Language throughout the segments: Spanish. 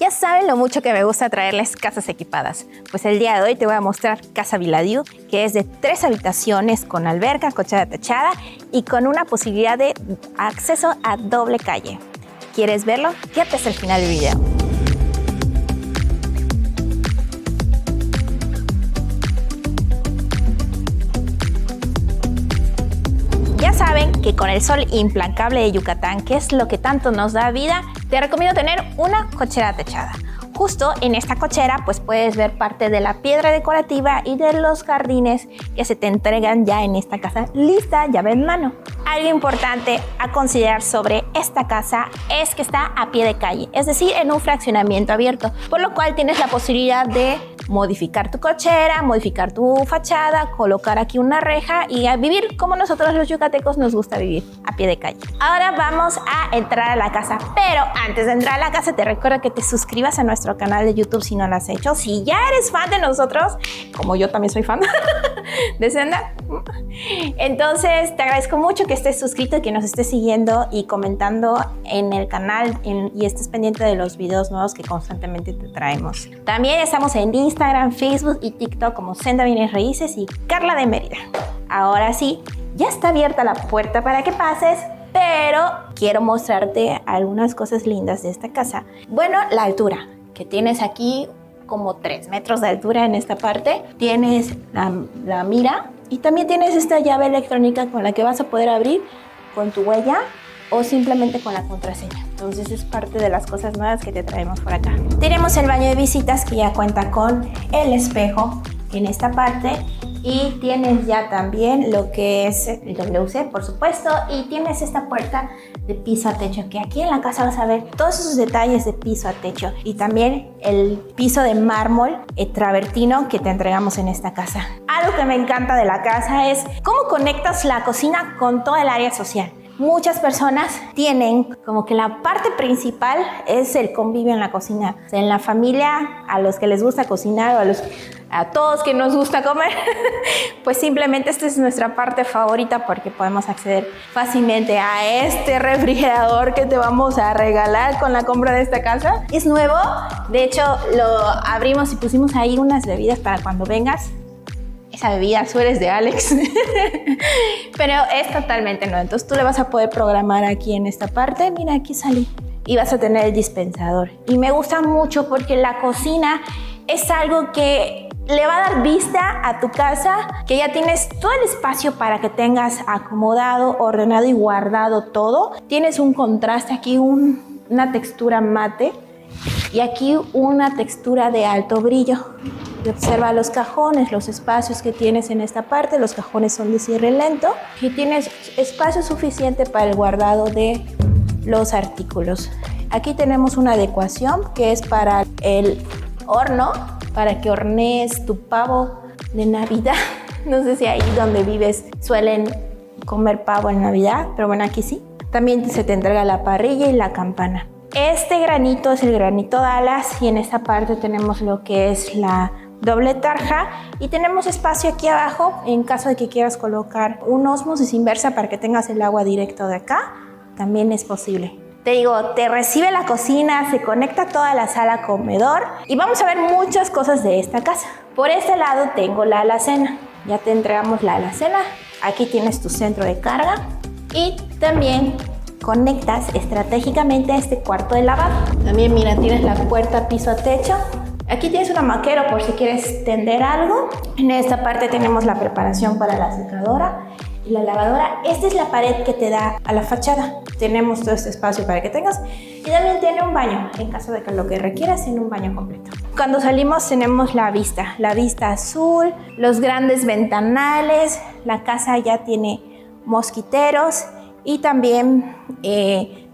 Ya saben lo mucho que me gusta traerles casas equipadas. Pues el día de hoy te voy a mostrar Casa Viladíu, que es de 3 habitaciones con alberca, cochera techada y con una posibilidad de acceso a doble calle. ¿Quieres verlo? Quédate hasta el final del video. Ya saben que con el sol implacable de Yucatán, que es lo que tanto nos da vida, te recomiendo tener una cochera techada. Justo en esta cochera pues puedes ver parte de la piedra decorativa y de los jardines que se te entregan ya en esta casa lista, llave en mano. Algo importante a considerar sobre esta casa es que está a pie de calle, es decir, en un fraccionamiento abierto, por lo cual tienes la posibilidad de modificar tu cochera, modificar tu fachada, colocar aquí una reja y a vivir como nosotros los yucatecos nos gusta vivir, a pie de calle. Ahora vamos a entrar a la casa, pero antes de entrar a la casa te recuerdo que te suscribas a nuestro canal de YouTube si no lo has hecho. Si ya eres fan de nosotros, como yo también soy fan de Senda, entonces te agradezco mucho que estés suscrito y que nos estés siguiendo y comentando en el canal y estés pendiente de los videos nuevos que constantemente te traemos. También estamos en Instagram, Facebook y TikTok como Senda Bienes Raíces y Carla de Mérida. Ahora sí, ya está abierta la puerta para que pases, pero quiero mostrarte algunas cosas lindas de esta casa. Bueno, la altura, que tienes aquí como 3 metros de altura en esta parte. Tienes la mira y también tienes esta llave electrónica con la que vas a poder abrir con tu huella o simplemente con la contraseña. Entonces es parte de las cosas nuevas que te traemos por acá. Tenemos el baño de visitas que ya cuenta con el espejo en esta parte y tienes ya también lo que es el WC, por supuesto, y tienes esta puerta de piso a techo, que aquí en la casa vas a ver todos esos detalles de piso a techo y también el piso de mármol travertino que te entregamos en esta casa. Algo que me encanta de la casa es cómo conectas la cocina con toda el área social. Muchas personas tienen como que la parte principal es el convivio en la cocina. O sea, en la familia, a los que les gusta cocinar o a todos que nos gusta comer, pues simplemente esta es nuestra parte favorita porque podemos acceder fácilmente a este refrigerador que te vamos a regalar con la compra de esta casa. Es nuevo, de hecho lo abrimos y pusimos ahí unas bebidas para cuando vengas. Esa bebida, tú eres de Alex, pero es totalmente nuevo. Entonces tú le vas a poder programar aquí en esta parte. Mira, aquí salí. Y vas a tener el dispensador. Y me gusta mucho porque la cocina es algo que le va a dar vista a tu casa, que ya tienes todo el espacio para que tengas acomodado, ordenado y guardado todo. Tienes un contraste aquí, una textura mate y aquí una textura de alto brillo. Y observa los cajones, los espacios que tienes en esta parte. Los cajones son de cierre lento y tienes espacio suficiente para el guardado de los artículos. Aquí tenemos una adecuación que es para el horno, para que hornees tu pavo de Navidad. No sé si ahí donde vives suelen comer pavo en Navidad, pero bueno, aquí sí. También se te entrega la parrilla y la campana. Este granito es el granito Dallas y en esta parte tenemos lo que es la doble tarja y tenemos espacio aquí abajo en caso de que quieras colocar un ósmosis inversa para que tengas el agua directo de acá, también es posible. Te digo, te recibe la cocina, se conecta toda la sala comedor y vamos a ver muchas cosas de esta casa. Por este lado tengo la alacena, ya te entregamos la alacena, aquí tienes tu centro de carga y también conectas estratégicamente a este cuarto de lavado. También mira, tienes la puerta piso a techo. Aquí tienes una maquero por si quieres tender algo. En esta parte tenemos la preparación para la secadora y la lavadora. Esta es la pared que te da a la fachada. Tenemos todo este espacio para que tengas. Y también tiene un baño, en caso de que lo que requieras, tiene un baño completo. Cuando salimos tenemos la vista azul, los grandes ventanales. La casa ya tiene mosquiteros y también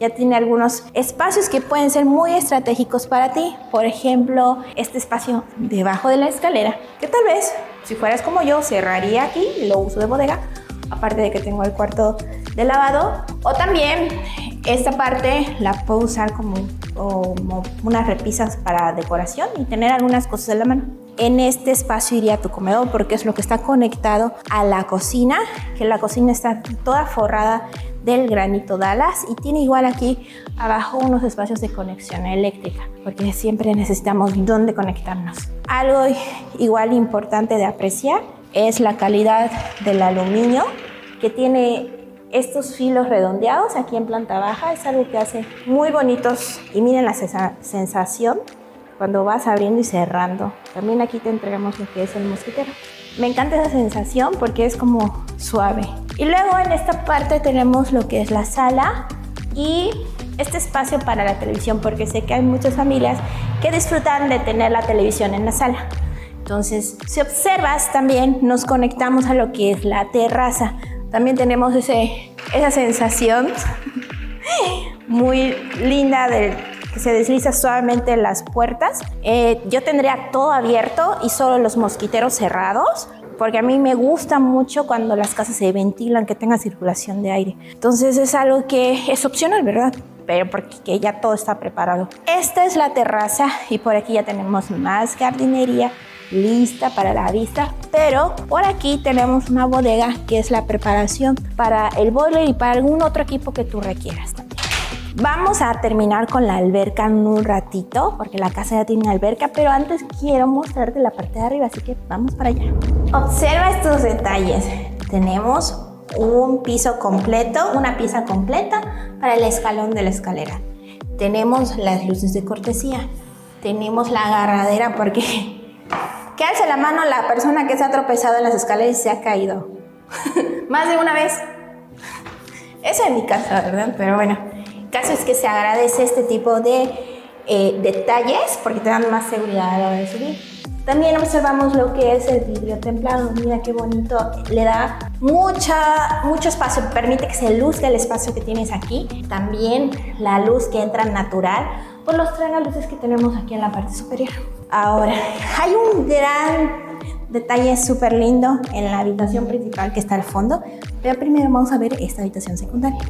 ya tiene algunos espacios que pueden ser muy estratégicos para ti. Por ejemplo, este espacio debajo de la escalera, que tal vez, si fueras como yo, cerraría aquí y lo uso de bodega, aparte de que tengo el cuarto de lavado. O también esta parte la puedo usar como unas repisas para decoración y tener algunas cosas en la mano. En este espacio iría tu comedor porque es lo que está conectado a la cocina, que la cocina está toda forrada del granito Dallas y tiene igual aquí abajo unos espacios de conexión eléctrica porque siempre necesitamos dónde conectarnos. Algo igual importante de apreciar es la calidad del aluminio, que tiene estos filos redondeados aquí en planta baja. Es algo que hace muy bonitos y miren la sensación cuando vas abriendo y cerrando. También aquí te entregamos lo que es el mosquitero. Me encanta esa sensación porque es como suave. Y luego en esta parte tenemos lo que es la sala y este espacio para la televisión, porque sé que hay muchas familias que disfrutan de tener la televisión en la sala. Entonces, si observas también nos conectamos a lo que es la terraza. También tenemos esa sensación muy linda de que se desliza suavemente las puertas. Yo tendría todo abierto y solo los mosquiteros cerrados, porque a mí me gusta mucho cuando las casas se ventilan, que tenga circulación de aire. Entonces es algo que es opcional, ¿verdad? Pero porque ya todo está preparado. Esta es la terraza y por aquí ya tenemos más jardinería lista para la vista, pero por aquí tenemos una bodega que es la preparación para el boiler y para algún otro equipo que tú requieras también. Vamos a terminar con la alberca en un ratito, porque la casa ya tiene alberca, pero antes quiero mostrarte la parte de arriba, así que vamos para allá. Observa estos detalles. Tenemos un piso completo, una pieza completa para el escalón de la escalera. Tenemos las luces de cortesía. Tenemos la agarradera porque que alce la mano la persona que se ha tropezado en las escaleras y se ha caído. Más de una vez. Eso en mi casa, ¿verdad? Pero bueno, el caso es que se agradece este tipo de detalles porque te dan más seguridad a la hora de subir. También observamos lo que es el vidrio templado. Mira qué bonito, le da mucho espacio, permite que se luzca el espacio que tienes aquí. También la luz que entra natural por los tragaluces que tenemos aquí en la parte superior. Ahora, hay un gran detalle súper lindo en la habitación principal que está al fondo, pero primero vamos a ver esta habitación secundaria.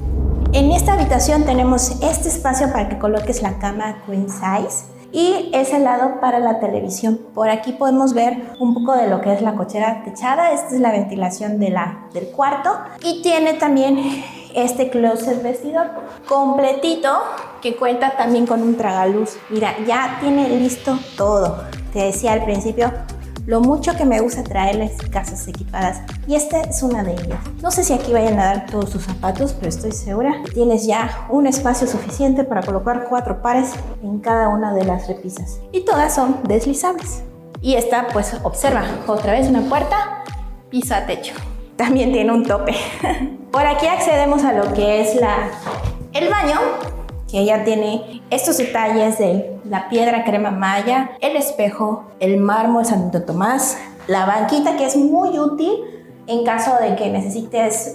En esta habitación tenemos este espacio para que coloques la cama queen size y ese lado para la televisión. Por aquí podemos ver un poco de lo que es la cochera techada. Esta es la ventilación del cuarto y tiene también este closet vestidor completito que cuenta también con un tragaluz. Mira, ya tiene listo todo. Te decía al principio lo mucho que me gusta traerles casas equipadas y esta es una de ellas. No sé si aquí vayan a dar todos tus zapatos, pero estoy segura que tienes ya un espacio suficiente para colocar 4 pares en cada una de las repisas y todas son deslizables. Y esta, pues observa, otra vez una puerta, piso a techo. También tiene un tope. Por aquí accedemos a lo que es el baño, que ya tiene estos detalles de la piedra crema maya, el espejo, el mármol Santo Tomás, la banquita que es muy útil en caso de que necesites,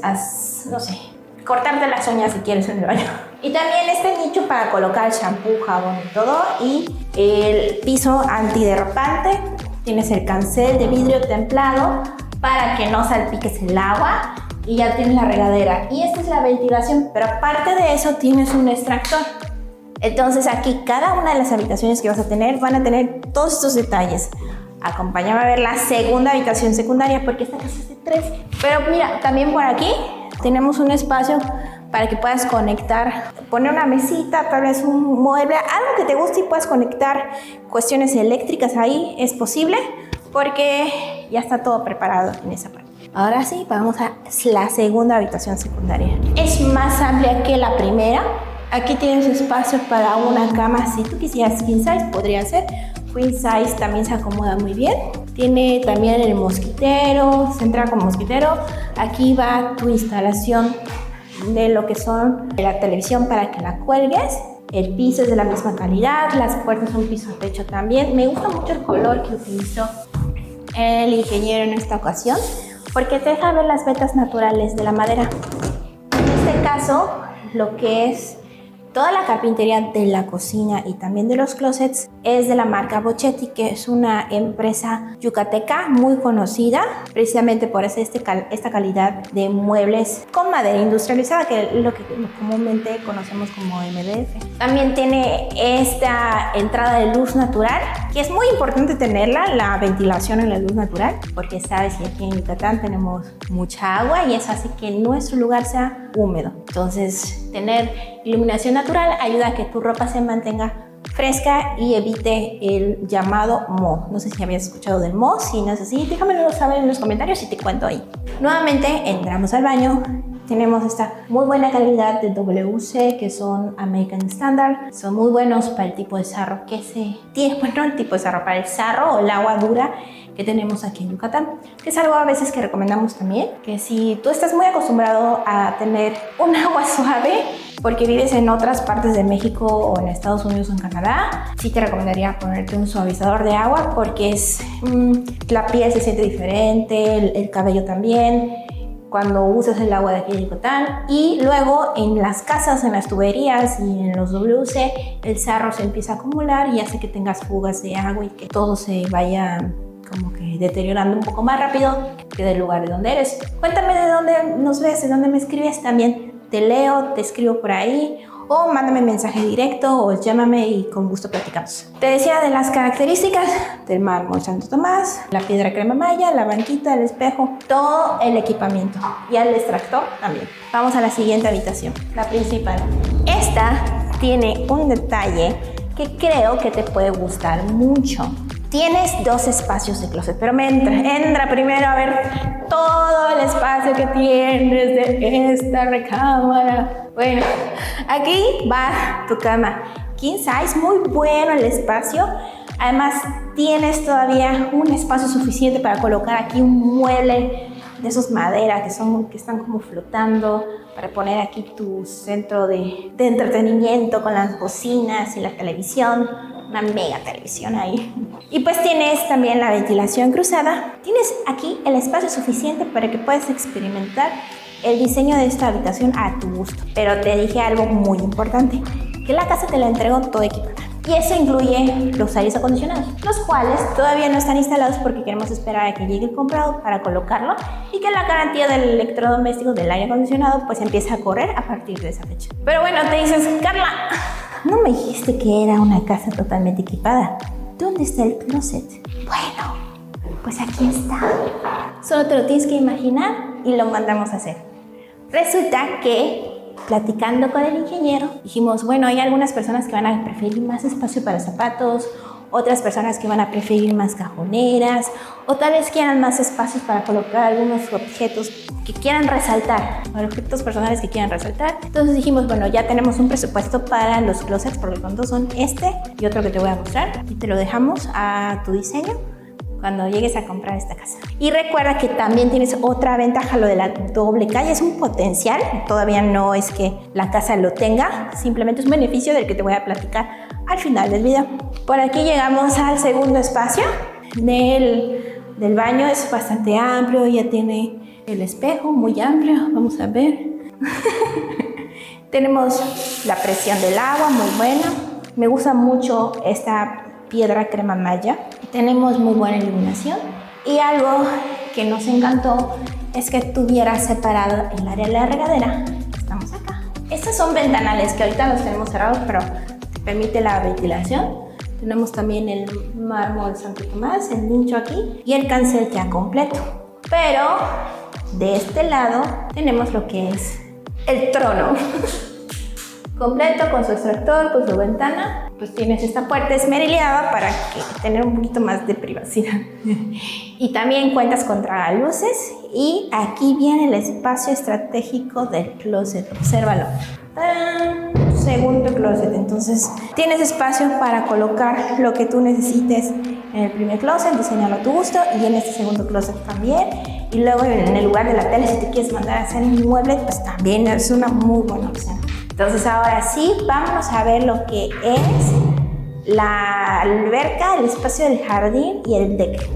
no sé, cortarte las uñas si quieres en el baño. Y también este nicho para colocar shampoo, jabón y todo, y el piso antiderrapante. Tienes el cancel de vidrio templado para que no salpiques el agua y ya tienes la regadera. Y esta es la ventilación, pero aparte de eso tienes un extractor. Entonces aquí cada una de las habitaciones que vas a tener van a tener todos estos detalles. Acompáñame a ver la segunda habitación secundaria porque esta casa es de 3. Pero mira, también por aquí tenemos un espacio para que puedas conectar, poner una mesita, tal vez un mueble, algo que te guste y puedas conectar cuestiones eléctricas ahí, es posible porque ya está todo preparado en esa parte. Ahora sí, vamos a la segunda habitación secundaria. Es más amplia que la primera. Aquí tienes espacio para una cama, si tú quisieras king size, podría ser. Queen size también se acomoda muy bien. Tiene también el mosquitero, se entra con mosquitero. Aquí va tu instalación de lo que son la televisión para que la cuelgues. El piso es de la misma calidad, las puertas son piso a techo también. Me gusta mucho el color que utilizó el ingeniero en esta ocasión, porque te deja ver las vetas naturales de la madera. En este caso, lo que es Toda la carpintería de la cocina y también de los closets es de la marca Bochetti, que es una empresa yucateca muy conocida precisamente por hacer esta calidad de muebles con madera industrializada, que es lo que comúnmente conocemos como MDF. También tiene esta entrada de luz natural, que es muy importante tenerla, la ventilación en la luz natural, porque sabes que aquí en Yucatán tenemos mucha agua y eso hace que nuestro lugar sea húmedo. Entonces, tener iluminación natural ayuda a que tu ropa se mantenga fresca y evite el llamado moho. No sé si habías escuchado del moho. Si no es así, déjamelo saber en los comentarios y te cuento ahí. Nuevamente entramos al baño. Tenemos esta muy buena calidad de WC, que son American Standard. Son muy buenos para el tipo de sarro que se tiene. Bueno, el tipo de sarro, para el sarro o el agua dura que tenemos aquí en Yucatán, que es algo a veces que recomendamos también, que si tú estás muy acostumbrado a tener un agua suave porque vives en otras partes de México o en Estados Unidos o en Canadá, sí te recomendaría ponerte un suavizador de agua, porque la piel se siente diferente, el cabello también, cuando usas el agua de aquí de Yucatán. Y luego en las casas, en las tuberías y en los WC, el sarro se empieza a acumular y hace que tengas fugas de agua y que todo se vaya como que deteriorando un poco más rápido que del lugar de donde eres. Cuéntame de dónde nos ves, de dónde me escribes, también te leo, te escribo por ahí, o mándame mensaje directo o llámame y con gusto platicamos. Te decía de las características del mármol Santo Tomás, la piedra crema maya, la banquita, el espejo, todo el equipamiento y el extractor también. Vamos a la siguiente habitación, la principal. Esta tiene un detalle que creo que te puede gustar mucho. Tienes dos espacios de closet, pero entra primero a ver todo el espacio que tienes de esta recámara. Bueno, aquí va tu cama king size, muy bueno el espacio. Además, tienes todavía un espacio suficiente para colocar aquí un mueble de esos madera que están como flotando, para poner aquí tu centro de entretenimiento con las bocinas y la televisión, una mega televisión ahí. Y pues tienes también la ventilación cruzada. Tienes aquí el espacio suficiente para que puedas experimentar el diseño de esta habitación a tu gusto. Pero te dije algo muy importante, que la casa te la entregó todo equipada. Y eso incluye los aires acondicionados, los cuales todavía no están instalados porque queremos esperar a que llegue el comprador para colocarlo y que la garantía del electrodoméstico del aire acondicionado pues empiece a correr a partir de esa fecha. Pero bueno, te dices, Carla, no me dijiste que era una casa totalmente equipada. ¿Dónde está el closet? Bueno, pues aquí está. Solo te lo tienes que imaginar y lo mandamos a hacer. Resulta que platicando con el ingeniero, dijimos, bueno, hay algunas personas que van a preferir más espacio para zapatos, otras personas que van a preferir más cajoneras, o tal vez quieran más espacios para colocar algunos objetos que quieran resaltar, objetos personales que quieran resaltar. Entonces dijimos, bueno, ya tenemos un presupuesto para los closets, por lo tanto son este y otro que te voy a mostrar, y te lo dejamos a tu diseño cuando llegues a comprar esta casa. Y recuerda que también tienes otra ventaja, lo de la doble calle, es un potencial, todavía no es que la casa lo tenga, simplemente es un beneficio del que te voy a platicar al final del video. Por aquí llegamos al segundo espacio del baño, es bastante amplio, ya tiene el espejo muy amplio, vamos a ver. Tenemos la presión del agua muy buena, me gusta mucho esta piedra crema maya. Tenemos muy buena iluminación y algo que nos encantó es que tuviera separado el área de la regadera. Estamos acá. Estos son ventanales que ahorita los tenemos cerrados, pero te permite la ventilación. Tenemos también el mármol Santo Tomás, el nicho aquí y el cancel ya completo. Pero de este lado tenemos lo que es el trono. Completo con su extractor, con su ventana, pues tienes esta puerta esmerillada para tener un poquito más de privacidad. Y también cuentas con tragaluces y aquí viene el espacio estratégico del closet, obsérvalo. ¡Tarán! Segundo closet, entonces tienes espacio para colocar lo que tú necesites en el primer closet, diseñarlo a tu gusto, y en este segundo closet también. Y luego en el lugar de la tele, si te quieres mandar a hacer un mueble, pues también es una muy buena opción. Entonces ahora sí, vámonos a ver lo que es la alberca, el espacio del jardín y el deck.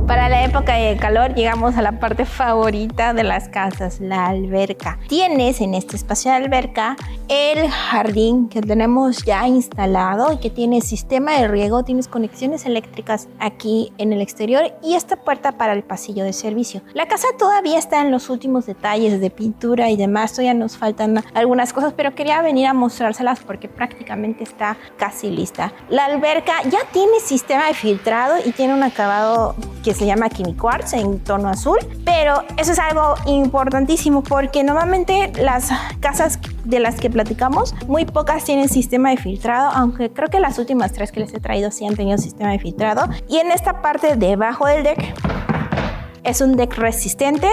Para la época de calor llegamos a la parte favorita de las casas, la alberca. Tienes en este espacio de alberca el jardín que tenemos ya instalado y que tiene sistema de riego, tienes conexiones eléctricas aquí en el exterior y esta puerta para el pasillo de servicio. La casa todavía está en los últimos detalles de pintura y demás, todavía nos faltan algunas cosas, pero quería venir a mostrárselas porque prácticamente está casi lista. La alberca ya tiene sistema de filtrado y tiene un acabado que se llama Kimi Quartz en tono azul, pero eso es algo importantísimo porque normalmente las casas de las que platicamos, muy pocas tienen sistema de filtrado, aunque creo que las últimas 3 que les he traído sí han tenido sistema de filtrado. Y en esta parte debajo del deck es un deck resistente,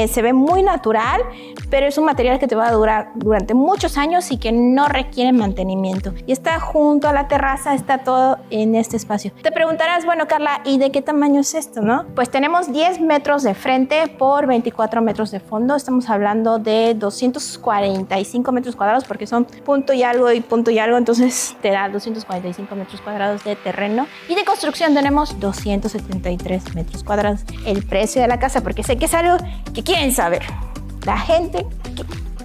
se ve muy natural, pero es un material que te va a durar durante muchos años y que no requiere mantenimiento. Y está junto a la terraza, está todo en este espacio. Te preguntarás, bueno, Carla, ¿y de qué tamaño es esto, no? Pues tenemos 10 metros de frente por 24 metros de fondo. Estamos hablando de 245 metros cuadrados porque son punto y algo, entonces te da 245 metros cuadrados de terreno. Y de construcción tenemos 273 metros cuadrados. El precio de la casa, porque sé que es algo que quieren saber. La gente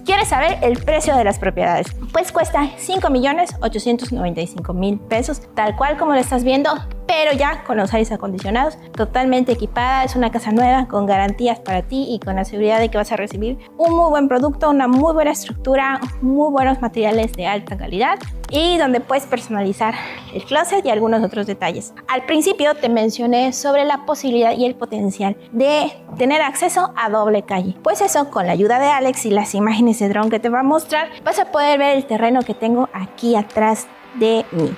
quiere saber el precio de las propiedades. Pues cuesta 5.895.000 pesos, tal cual como lo estás viendo, pero ya con los aires acondicionados, totalmente equipada. Es una casa nueva con garantías para ti y con la seguridad de que vas a recibir un muy buen producto, una muy buena estructura, muy buenos materiales de alta calidad y donde puedes personalizar el closet y algunos otros detalles. Al principio te mencioné sobre la posibilidad y el potencial de tener acceso a doble calle. Pues eso, con la ayuda de Alex y las imágenes de dron que te va a mostrar, vas a poder ver el terreno que tengo aquí atrás de mí.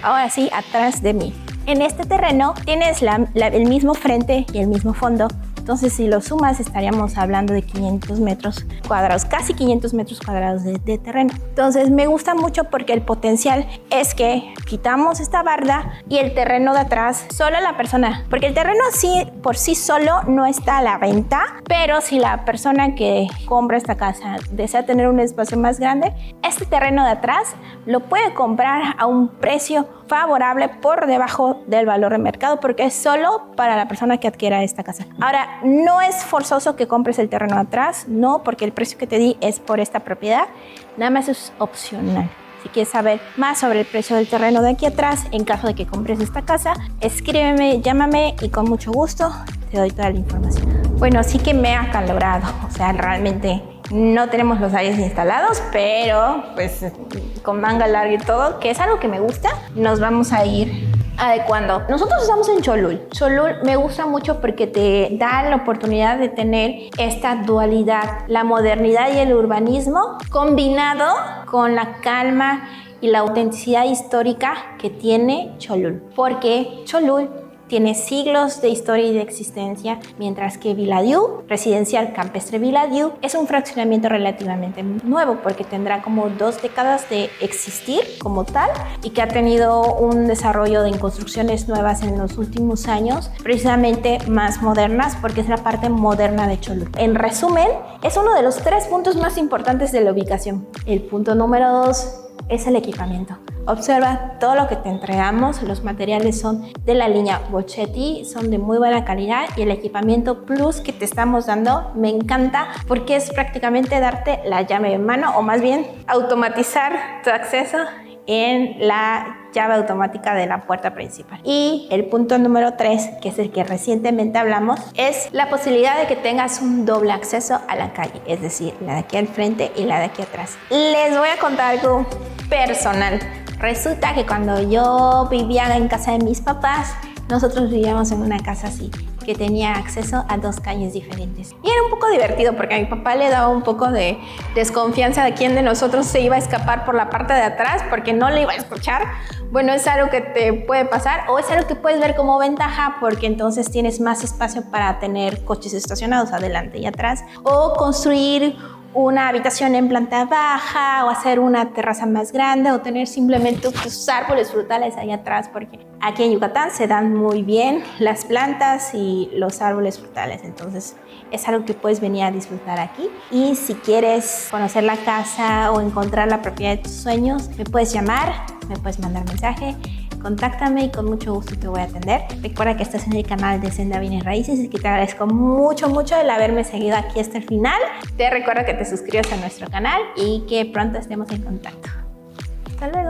Ahora sí, atrás de mí. En este terreno tienes el mismo frente y el mismo fondo. Entonces, si lo sumas, estaríamos hablando de 500 metros cuadrados, casi 500 metros cuadrados de terreno. Entonces, me gusta mucho porque el potencial es que quitamos esta barda y el terreno de atrás, solo la persona, porque el terreno así por sí solo no está a la venta, pero si la persona que compra esta casa desea tener un espacio más grande, este terreno de atrás lo puede comprar a un precio favorable por debajo del valor de mercado porque es solo para la persona que adquiera esta casa. Ahora, no es forzoso que compres el terreno atrás, no, porque el precio que te di es por esta propiedad, nada más es opcional. Si quieres saber más sobre el precio del terreno de aquí atrás, en caso de que compres esta casa, escríbeme, llámame y con mucho gusto te doy toda la información. Bueno, sí que me ha acalorado, o sea, realmente no tenemos los aires instalados, pero pues con manga larga y todo, que es algo que me gusta, nos vamos a ir adecuando. Nosotros estamos en Cholul. Cholul me gusta mucho porque te da la oportunidad de tener esta dualidad, la modernidad y el urbanismo combinado con la calma y la autenticidad histórica que tiene Cholul. Porque Cholul tiene siglos de historia y de existencia, mientras que Viladiu, residencial campestre Viladiu, es un fraccionamiento relativamente nuevo porque tendrá como 2 décadas de existir como tal y que ha tenido un desarrollo de construcciones nuevas en los últimos años, precisamente más modernas porque es la parte moderna de Cholul. En resumen, es uno de los 3 puntos más importantes de la ubicación. El punto número 2 es el equipamiento. Observa todo lo que te entregamos, los materiales son de la línea Bochetti, son de muy buena calidad y el equipamiento plus que te estamos dando me encanta porque es prácticamente darte la llave en mano o más bien automatizar tu acceso en la llave automática de la puerta principal. Y el punto número 3, que es el que recientemente hablamos, es la posibilidad de que tengas un doble acceso a la calle, es decir, la de aquí al frente y la de aquí atrás. Les voy a contar algo personal. Resulta que cuando yo vivía en casa de mis papás, nosotros vivíamos en una casa así, que tenía acceso a 2 calles diferentes. Y era un poco divertido porque a mi papá le daba un poco de desconfianza de quién de nosotros se iba a escapar por la parte de atrás porque no le iba a escuchar. Bueno, es algo que te puede pasar o es algo que puedes ver como ventaja porque entonces tienes más espacio para tener coches estacionados adelante y atrás o construir una habitación en planta baja o hacer una terraza más grande o tener simplemente tus árboles frutales ahí atrás porque aquí en Yucatán se dan muy bien las plantas y los árboles frutales, entonces es algo que puedes venir a disfrutar aquí. Y si quieres conocer la casa o encontrar la propiedad de tus sueños, me puedes llamar, me puedes mandar mensaje. contáctame y con mucho gusto te voy a atender. Recuerda que estás en el canal de Senda Bienes Raíces y que te agradezco mucho el haberme seguido aquí hasta el final. Te recuerdo que te suscribas a nuestro canal y que pronto estemos en contacto. Hasta luego.